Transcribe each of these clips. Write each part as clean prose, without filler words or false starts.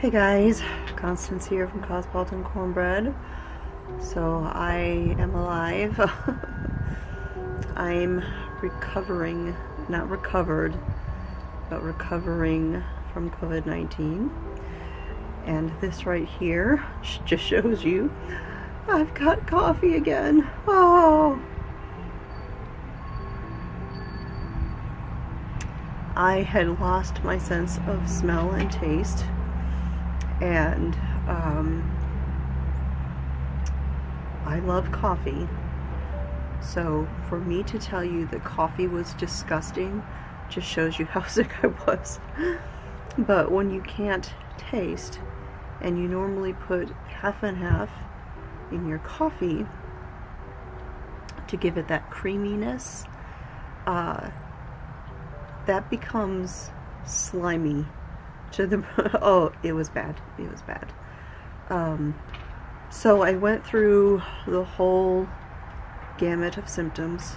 Hey guys, Constance here from Cosmopolitan Cornbread. So I am alive. I'm recovering, not recovered, but recovering from COVID-19. And this right here just shows you I've got coffee again. Oh! I had lost my sense of smell and taste, and I love coffee. So for me to tell you that coffee was disgusting just shows you how sick I was. But when you can't taste and you normally put half and half in your coffee to give it that creaminess, that becomes slimy to the oh, it was bad. It was bad. So I went through the whole gamut of symptoms,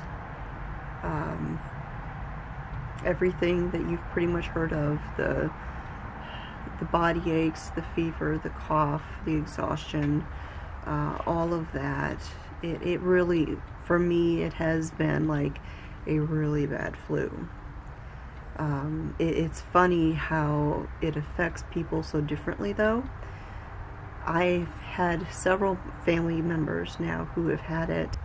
everything that you've pretty much heard of, the body aches, the fever, the cough, the exhaustion, all of that. It really, for me, it has been like a really bad flu. It's funny how it affects people so differently though. I've had several family members now who have had it.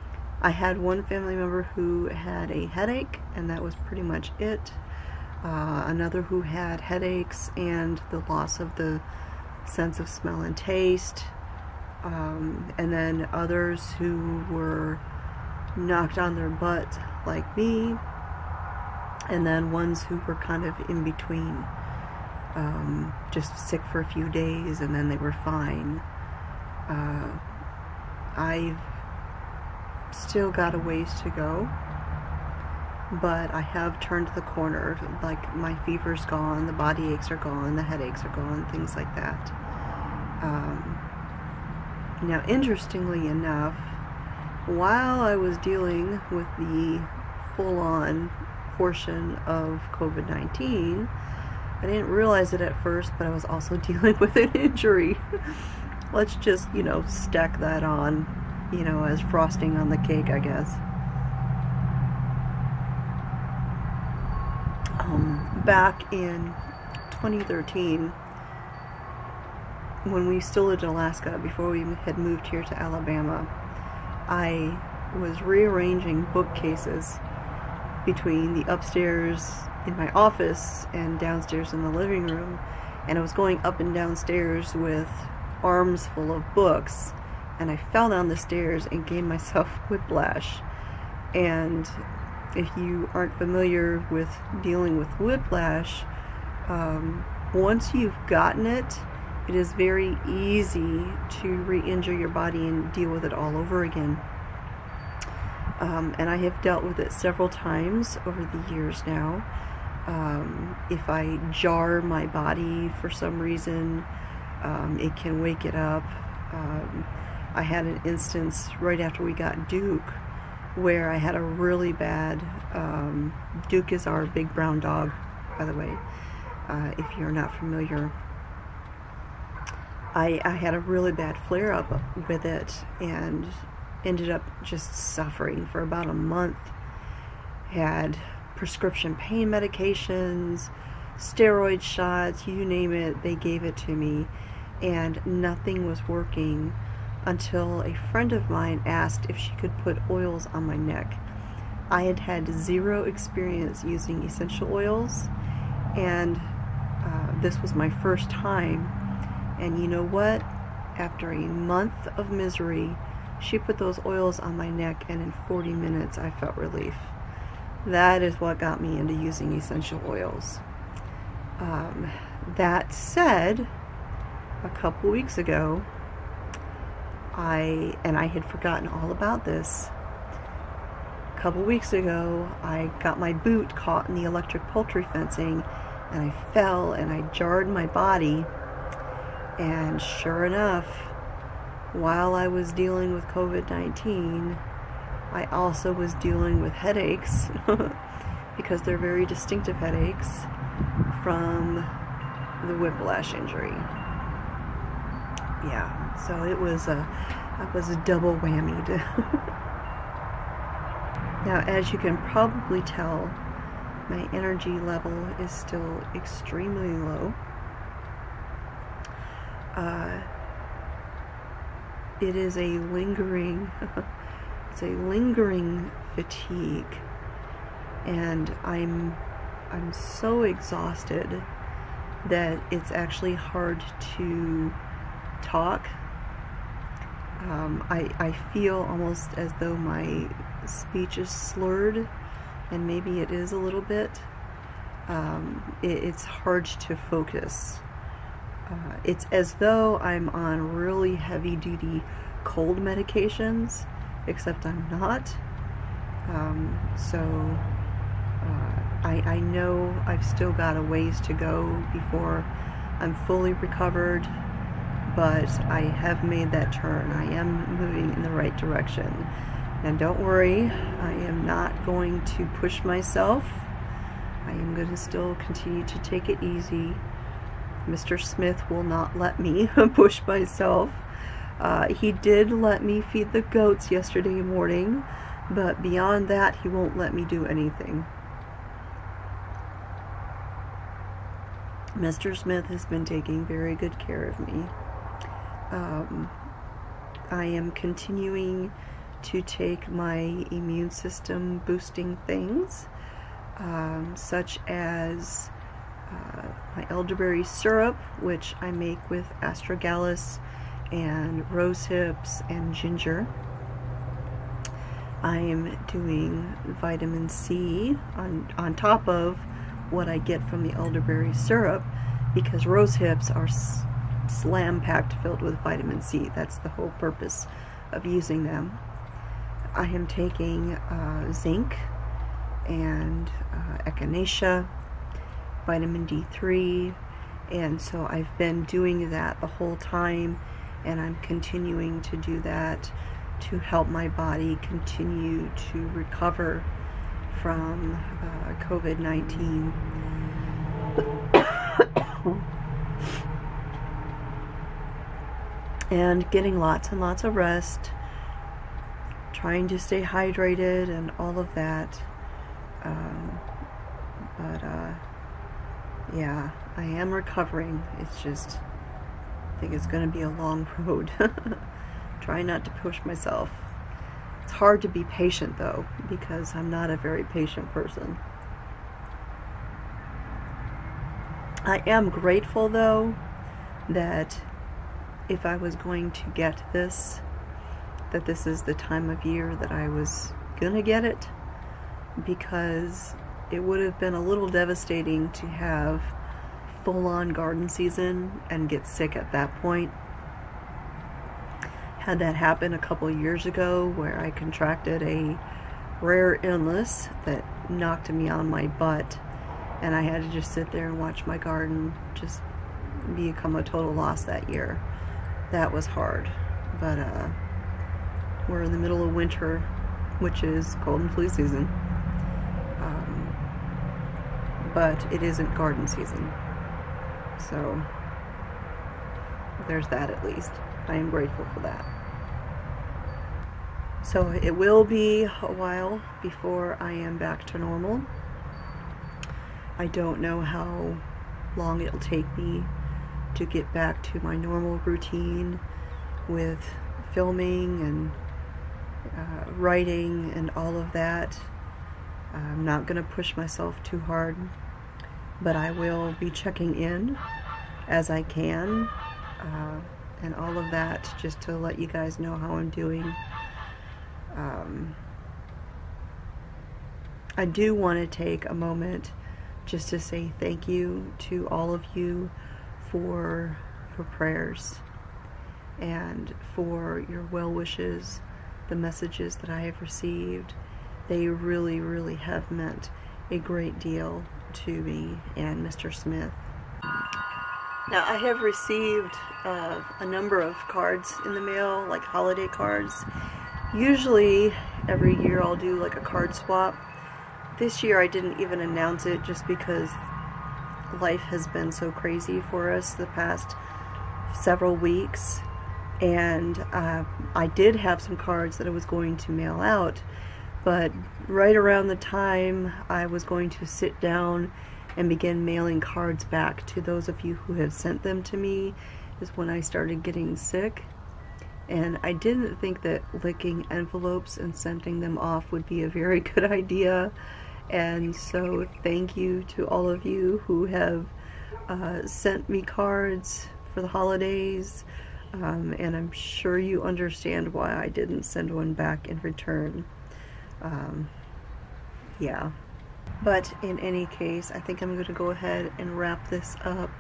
I had one family member who had a headache, and that was pretty much it. Another who had headaches and the loss of the sense of smell and taste. And then others who were knocked on their butt like me. And then ones who were kind of in between, just sick for a few days and then they were fine. I've still got a ways to go, but I have turned the corner. Like, my fever's gone, the body aches are gone, the headaches are gone, things like that. Now, interestingly enough, while I was dealing with the full-on portion of COVID-19, I didn't realize it at first, but I was also dealing with an injury. Let's just, stack that on, as frosting on the cake, I guess. Back in 2013, when we still lived in Alaska, before we had moved here to Alabama, I was rearranging bookcases between the upstairs in my office and downstairs in the living room, and I was going up and down stairs with arms full of books, and I fell down the stairs and gave myself whiplash. And if you aren't familiar with dealing with whiplash, once you've gotten it, it is very easy to re-injure your body and deal with it all over again. And I have dealt with it several times over the years now. If I jar my body for some reason, it can wake it up. I had an instance right after we got Duke where I had a really bad, Duke is our big brown dog, by the way, if you're not familiar. I had a really bad flare-up with it and ended up just suffering for about a month. Had prescription pain medications, steroid shots, you name it, they gave it to me, and nothing was working until a friend of mine asked if she could put oils on my neck. I had had zero experience using essential oils, and this was my first time. And you know what? After a month of misery, she put those oils on my neck, and in 40 minutes I felt relief. That is what got me into using essential oils. That said, a couple weeks ago, I had forgotten all about this. A couple weeks ago, I got my boot caught in the electric poultry fencing, and I fell and I jarred my body. And sure enough, while I was dealing with COVID-19, I also was dealing with headaches because they're very distinctive headaches from the whiplash injury. yeah, so it was a double whammied. Now, as you can probably tell, my energy level is still extremely low. It is a lingering, it's a lingering fatigue, and I'm so exhausted that it's actually hard to talk. I feel almost as though my speech is slurred, and maybe it is a little bit. It's hard to focus. It's as though I'm on really heavy-duty cold medications, except I'm not. I know I've still got a ways to go before I'm fully recovered, but I have made that turn. I am moving in the right direction. And don't worry, I am not going to push myself. I am going to still continue to take it easy. Mr. Smith will not let me push myself. He did let me feed the goats yesterday morning, but beyond that, he won't let me do anything. Mr. Smith has been taking very good care of me. I am continuing to take my immune system boosting things, such as my elderberry syrup, which I make with astragalus and rose hips and ginger. I am doing vitamin C on top of what I get from the elderberry syrup, because rose hips are slam-packed filled with vitamin C. That's the whole purpose of using them. I am taking zinc and echinacea, vitamin D3, and so I've been doing that the whole time, and I'm continuing to do that to help my body continue to recover from COVID-19. And getting lots and lots of rest, trying to stay hydrated and all of that. Yeah, I am recovering. It's just, I think it's going to be a long road. Try not to push myself. It's hard to be patient though, because I'm not a very patient person. I am grateful though that if I was going to get this, that this is the time of year that I was gonna get it, because it would have been a little devastating to have full-on garden season and get sick at that point. Had that happen a couple years ago, where I contracted a rare illness that knocked me on my butt, and I had to just sit there and watch my garden just become a total loss that year. That was hard, but we're in the middle of winter, which is cold and flu season, but it isn't garden season, so there's that. At least I am grateful for that. So it will be a while before I am back to normal. I don't know how long it'll take me to get back to my normal routine with filming and writing and all of that. I'm not going to push myself too hard, but I will be checking in as I can, and all of that, just to let you guys know how I'm doing. I do want to take a moment just to say thank you to all of you for your prayers and for your well wishes, the messages that I have received. They really, really have meant a great deal to me and Mr. Smith. Now, I have received a number of cards in the mail, like holiday cards. Usually every year I'll do like a card swap. This year I didn't even announce it, just because life has been so crazy for us the past several weeks, And I did have some cards that I was going to mail out, but right around the time I was going to sit down and begin mailing cards back to those of you who had sent them to me is when I started getting sick. And I didn't think that licking envelopes and sending them off would be a very good idea. And so thank you to all of you who have sent me cards for the holidays. And I'm sure you understand why I didn't send one back in return. Yeah. But in any case, I think I'm going to go ahead and wrap this up.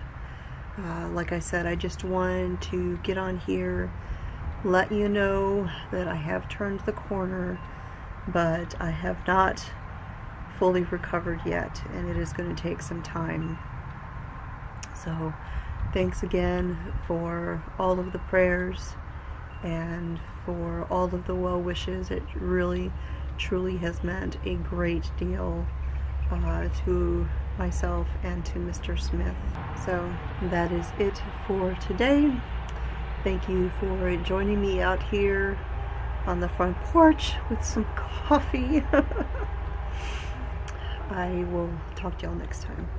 Like I said, I just wanted to get on here, let you know that I have turned the corner, but I have not fully recovered yet, and it is going to take some time. So thanks again for all of the prayers and for all of the well wishes. It really, truly has meant a great deal to myself and to Mr. Smith. So that is it for today. Thank you for joining me out here on the front porch with some coffee. I will talk to y'all next time.